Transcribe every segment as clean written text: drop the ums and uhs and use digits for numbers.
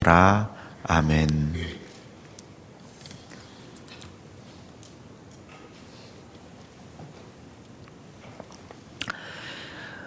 하라. 아멘.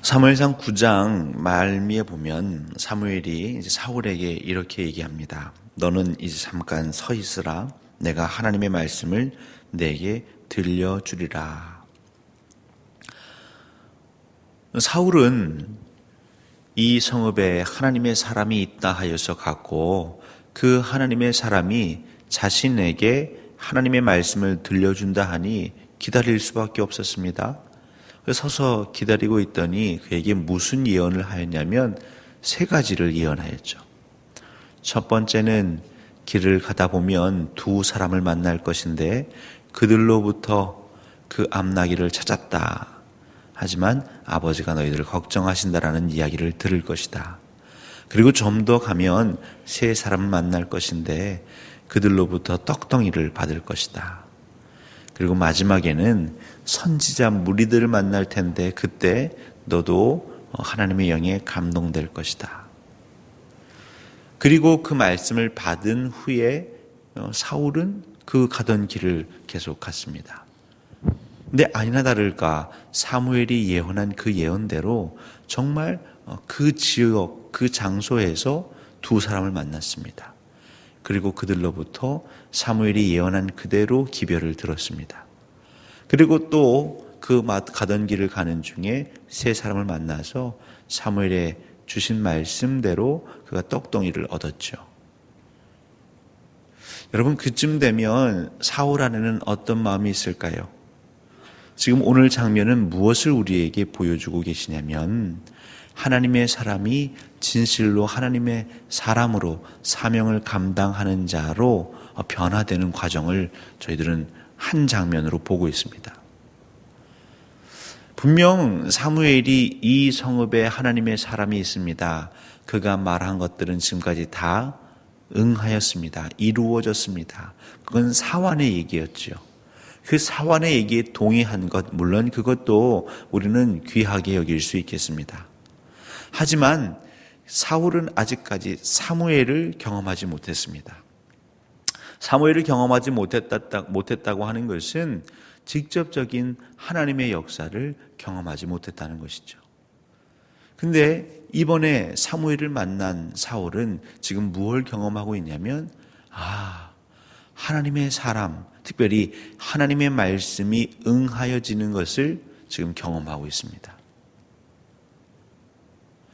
사무엘상 9장 말미에 보면 사무엘이 이제 사울에게 이렇게 얘기합니다. 너는 이제 잠깐 서 있으라. 내가 하나님의 말씀을 내게 들려주리라. 사울은 이 성읍에 하나님의 사람이 있다 하여서 갔고 그 하나님의 사람이 자신에게 하나님의 말씀을 들려준다 하니 기다릴 수밖에 없었습니다. 서서 기다리고 있더니 그에게 무슨 예언을 하였냐면 세 가지를 예언하였죠. 첫 번째는 길을 가다 보면 두 사람을 만날 것인데 그들로부터 그 암나기를 찾았다. 하지만 아버지가 너희들을 걱정하신다라는 이야기를 들을 것이다. 그리고 좀 더 가면 세 사람을 만날 것인데 그들로부터 떡덩이를 받을 것이다. 그리고 마지막에는 선지자 무리들을 만날 텐데 그때 너도 하나님의 영에 감동될 것이다. 그리고 그 말씀을 받은 후에 사울은 그 가던 길을 계속 갔습니다. 근데 아니나 다를까 사무엘이 예언한 그 예언대로 정말 그 지역, 그 장소에서 두 사람을 만났습니다. 그리고 그들로부터 사무엘이 예언한 그대로 기별을 들었습니다. 그리고 또 그 가던 길을 가는 중에 세 사람을 만나서 사무엘의 주신 말씀대로 그가 떡덩이를 얻었죠. 여러분, 그쯤 되면 사울 안에는 어떤 마음이 있을까요? 지금 오늘 장면은 무엇을 우리에게 보여주고 계시냐면 하나님의 사람이 진실로 하나님의 사람으로 사명을 감당하는 자로 변화되는 과정을 저희들은 한 장면으로 보고 있습니다. 분명 사무엘이 이 성읍에 하나님의 사람이 있습니다. 그가 말한 것들은 지금까지 다 응하였습니다. 이루어졌습니다. 그건 사환의 얘기였죠. 그 사환의 얘기에 동의한 것, 물론 그것도 우리는 귀하게 여길 수 있겠습니다. 하지만 사울은 아직까지 사무엘을 경험하지 못했습니다. 사무엘을 경험하지 못했다고 하는 것은 직접적인 하나님의 역사를 경험하지 못했다는 것이죠. 근데 이번에 사무엘을 만난 사울은 지금 무엇을 경험하고 있냐면 하나님의 사람, 특별히 하나님의 말씀이 응하여지는 것을 지금 경험하고 있습니다.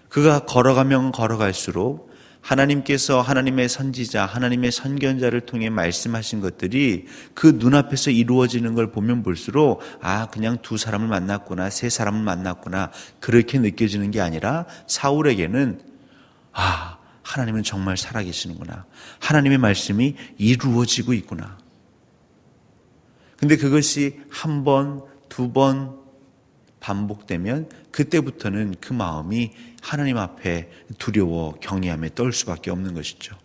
그가 걸어가면 걸어갈수록 하나님께서 하나님의 선지자, 하나님의 선견자를 통해 말씀하신 것들이 그 눈앞에서 이루어지는 걸 보면 볼수록 그냥 두 사람을 만났구나, 세 사람을 만났구나 그렇게 느껴지는 게 아니라 사울에게는 하나님은 정말 살아계시는구나, 하나님의 말씀이 이루어지고 있구나. 근데 그것이 한 번, 두 번 반복되면 그때부터는 그 마음이 하나님 앞에 두려워 경외함에 떨 수밖에 없는 것이죠.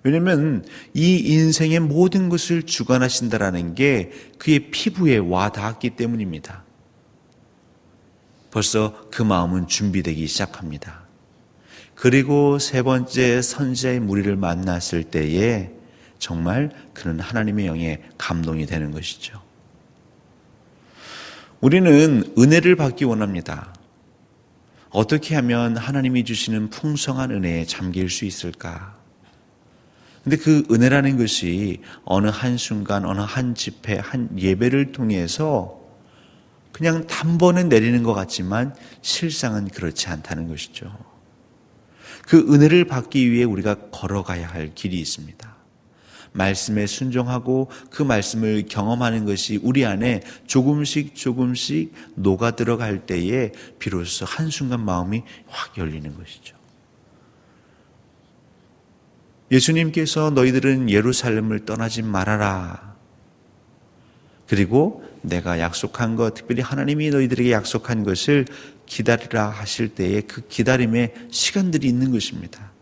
왜냐하면 이 인생의 모든 것을 주관하신다라는 게 그의 피부에 와 닿았기 때문입니다. 벌써 그 마음은 준비되기 시작합니다. 그리고 세 번째 선지자의 무리를 만났을 때에 정말 그는 하나님의 영에 감동이 되는 것이죠. 우리는 은혜를 받기 원합니다. 어떻게 하면 하나님이 주시는 풍성한 은혜에 잠길 수 있을까? 근데 그 은혜라는 것이 어느 한순간, 어느 한 집회, 한 예배를 통해서 그냥 단번에 내리는 것 같지만 실상은 그렇지 않다는 것이죠. 그 은혜를 받기 위해 우리가 걸어가야 할 길이 있습니다. 말씀에 순종하고 그 말씀을 경험하는 것이 우리 안에 조금씩 녹아 들어갈 때에 비로소 한순간 마음이 확 열리는 것이죠. 예수님께서 너희들은 예루살렘을 떠나지 말아라. 그리고 내가 약속한 것, 특별히 하나님이 너희들에게 약속한 것을 기다리라 하실 때에 그 기다림의 시간들이 있는 것입니다.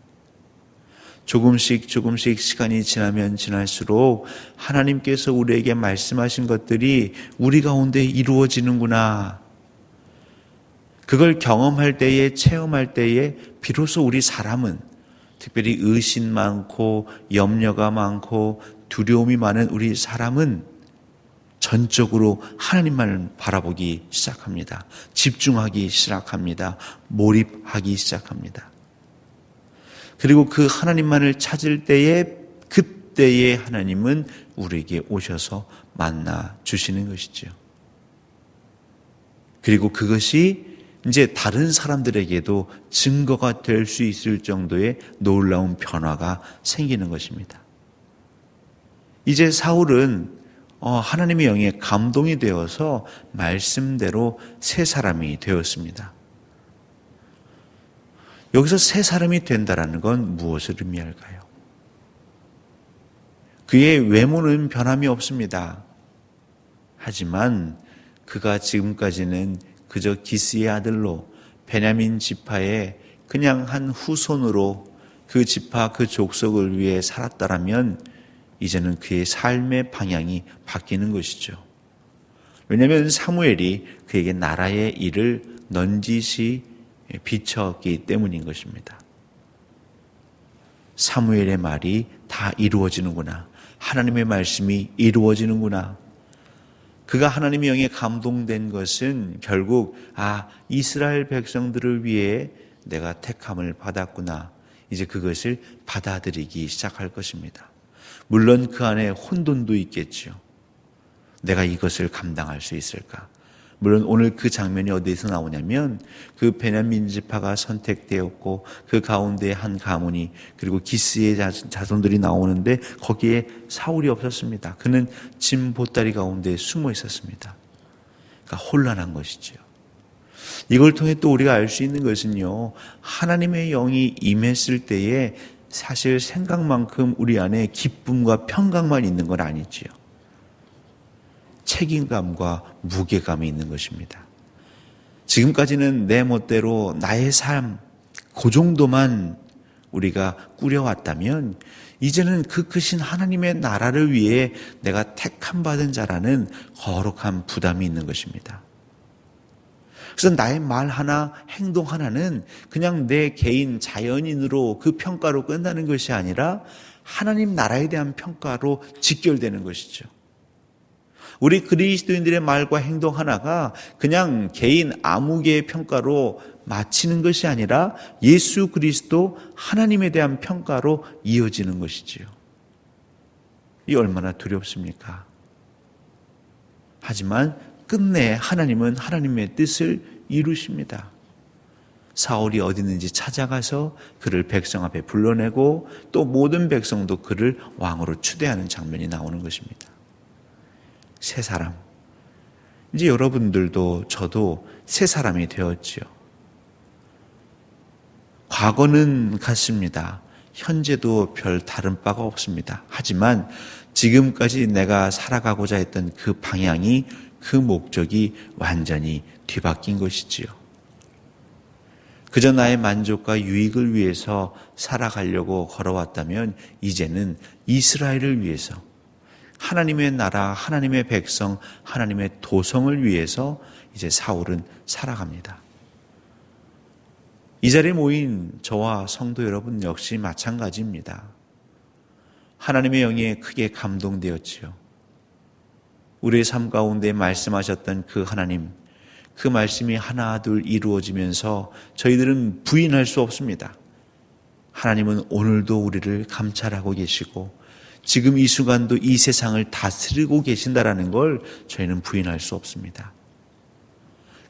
조금씩 시간이 지나면 지날수록 하나님께서 우리에게 말씀하신 것들이 우리 가운데 이루어지는구나. 그걸 경험할 때에, 체험할 때에 비로소 우리 사람은, 특별히 의심 많고 염려가 많고 두려움이 많은 우리 사람은 전적으로 하나님만을 바라보기 시작합니다. 집중하기 시작합니다. 몰입하기 시작합니다. 그리고 그 하나님만을 찾을 때에 그때에 하나님은 우리에게 오셔서 만나 주시는 것이죠. 그리고 그것이 이제 다른 사람들에게도 증거가 될 수 있을 정도의 놀라운 변화가 생기는 것입니다. 이제 사울은 하나님의 영에 감동이 되어서 말씀대로 새 사람이 되었습니다. 여기서 새 사람이 된다는 건 무엇을 의미할까요? 그의 외모는 변함이 없습니다. 하지만 그가 지금까지는 그저 기스의 아들로 베냐민 지파의 그냥 한 후손으로 그 지파 그 족속을 위해 살았다라면 이제는 그의 삶의 방향이 바뀌는 것이죠. 왜냐하면 사무엘이 그에게 나라의 일을 넌지시 비쳤기 때문인 것입니다. 사무엘의 말이 다 이루어지는구나. 하나님의 말씀이 이루어지는구나. 그가 하나님의 영에 감동된 것은 결국 이스라엘 백성들을 위해 내가 택함을 받았구나. 이제 그것을 받아들이기 시작할 것입니다. 물론 그 안에 혼돈도 있겠죠. 내가 이것을 감당할 수 있을까? 물론 오늘 그 장면이 어디에서 나오냐면 그 베냐민 지파가 선택되었고 그 가운데 한 가문이 그리고 기스의 자손들이 나오는데 거기에 사울이 없었습니다. 그는 짐 보따리 가운데 숨어 있었습니다. 그러니까 혼란한 것이죠. 이걸 통해 또 우리가 알 수 있는 것은요, 하나님의 영이 임했을 때에 사실 생각만큼 우리 안에 기쁨과 평강만 있는 건 아니지요. 책임감과 무게감이 있는 것입니다. 지금까지는 내 멋대로 나의 삶, 그 정도만 우리가 꾸려왔다면 이제는 그 크신 하나님의 나라를 위해 내가 택함 받은 자라는 거룩한 부담이 있는 것입니다. 그래서 나의 말 하나, 행동 하나는 그냥 내 개인 자연인으로 그 평가로 끝나는 것이 아니라 하나님 나라에 대한 평가로 직결되는 것이죠. 우리 그리스도인들의 말과 행동 하나가 그냥 개인 아무 개의 평가로 마치는 것이 아니라 예수 그리스도 하나님에 대한 평가로 이어지는 것이지요. 이 얼마나 두렵습니까? 하지만 끝내 하나님은 하나님의 뜻을 이루십니다. 사울이 어디 있는지 찾아가서 그를 백성 앞에 불러내고 또 모든 백성도 그를 왕으로 추대하는 장면이 나오는 것입니다. 새 사람. 이제 여러분들도 저도 새 사람이 되었지요. 과거는 같습니다. 현재도 별 다른 바가 없습니다. 하지만 지금까지 내가 살아가고자 했던 그 방향이, 그 목적이 완전히 뒤바뀐 것이지요. 그저 나의 만족과 유익을 위해서 살아가려고 걸어왔다면 이제는 이스라엘을 위해서, 하나님의 나라, 하나님의 백성, 하나님의 도성을 위해서 이제 사울은 살아갑니다. 이 자리에 모인 저와 성도 여러분 역시 마찬가지입니다. 하나님의 영에 크게 감동되었지요. 우리의 삶 가운데 말씀하셨던 그 하나님, 그 말씀이 하나 둘 이루어지면서 저희들은 부인할 수 없습니다. 하나님은 오늘도 우리를 감찰하고 계시고 지금 이 순간도 이 세상을 다스리고 계신다라는 걸 저희는 부인할 수 없습니다.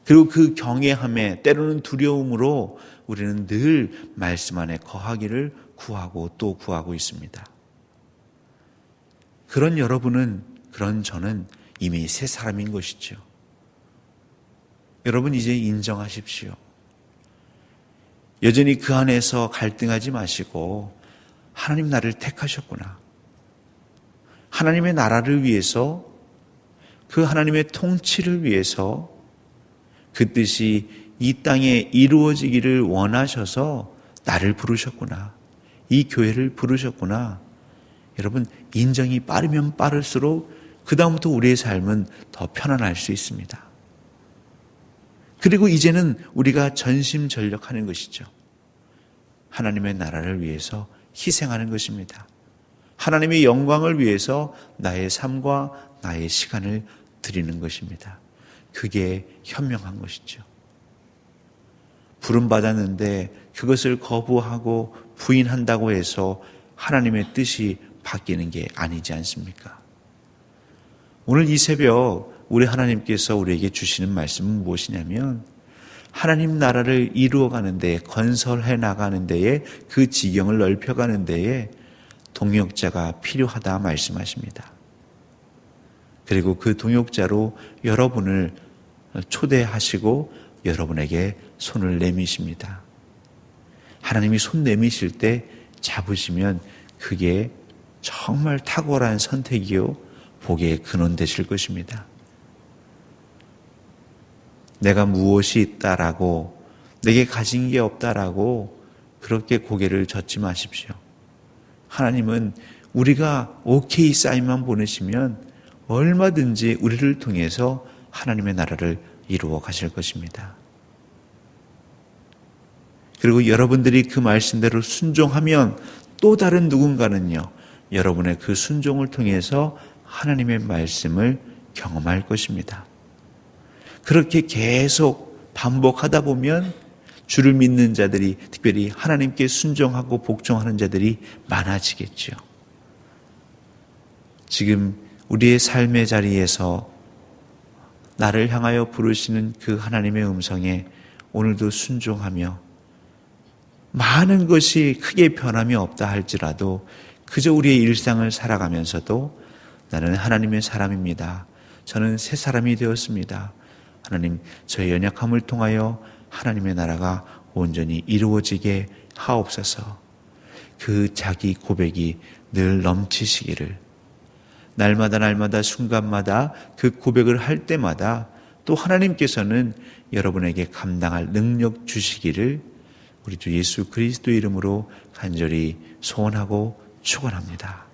그리고 그 경외함에 때로는 두려움으로 우리는 늘 말씀 안에 거하기를 구하고 또 구하고 있습니다. 그런 여러분은, 그런 저는 이미 새 사람인 것이죠. 여러분 이제 인정하십시오. 여전히 그 안에서 갈등하지 마시고 하나님 나를 택하셨구나. 하나님의 나라를 위해서, 그 하나님의 통치를 위해서 그 뜻이 이 땅에 이루어지기를 원하셔서 나를 부르셨구나. 이 교회를 부르셨구나. 여러분 인정이 빠르면 빠를수록 그 다음부터 우리의 삶은 더 편안할 수 있습니다. 그리고 이제는 우리가 전심전력하는 것이죠. 하나님의 나라를 위해서 희생하는 것입니다. 하나님의 영광을 위해서 나의 삶과 나의 시간을 드리는 것입니다. 그게 현명한 것이죠. 부름받았는데 그것을 거부하고 부인한다고 해서 하나님의 뜻이 바뀌는 게 아니지 않습니까? 오늘 이 새벽 우리 하나님께서 우리에게 주시는 말씀은 무엇이냐면 하나님 나라를 이루어가는 데에, 건설해 나가는 데에, 그 지경을 넓혀가는 데에 동역자가 필요하다 말씀하십니다. 그리고 그 동역자로 여러분을 초대하시고 여러분에게 손을 내미십니다. 하나님이 손 내미실 때 잡으시면 그게 정말 탁월한 선택이요 복의 근원 되실 것입니다. 내가 무엇이 있다라고, 내게 가진 게 없다라고 그렇게 고개를 젓지 마십시오. 하나님은 우리가 오케이 사인만 보내시면 얼마든지 우리를 통해서 하나님의 나라를 이루어 가실 것입니다. 그리고 여러분들이 그 말씀대로 순종하면 또 다른 누군가는요, 여러분의 그 순종을 통해서 하나님의 말씀을 경험할 것입니다. 그렇게 계속 반복하다 보면 주를 믿는 자들이, 특별히 하나님께 순종하고 복종하는 자들이 많아지겠죠. 지금 우리의 삶의 자리에서 나를 향하여 부르시는 그 하나님의 음성에 오늘도 순종하며 많은 것이 크게 변함이 없다 할지라도 그저 우리의 일상을 살아가면서도 나는 하나님의 사람입니다. 저는 새 사람이 되었습니다. 하나님, 저의 연약함을 통하여 하나님의 나라가 온전히 이루어지게 하옵소서. 그 자기 고백이 늘 넘치시기를, 날마다 순간마다 그 고백을 할 때마다 또 하나님께서는 여러분에게 감당할 능력 주시기를 우리 주 예수 그리스도 이름으로 간절히 소원하고 축원합니다.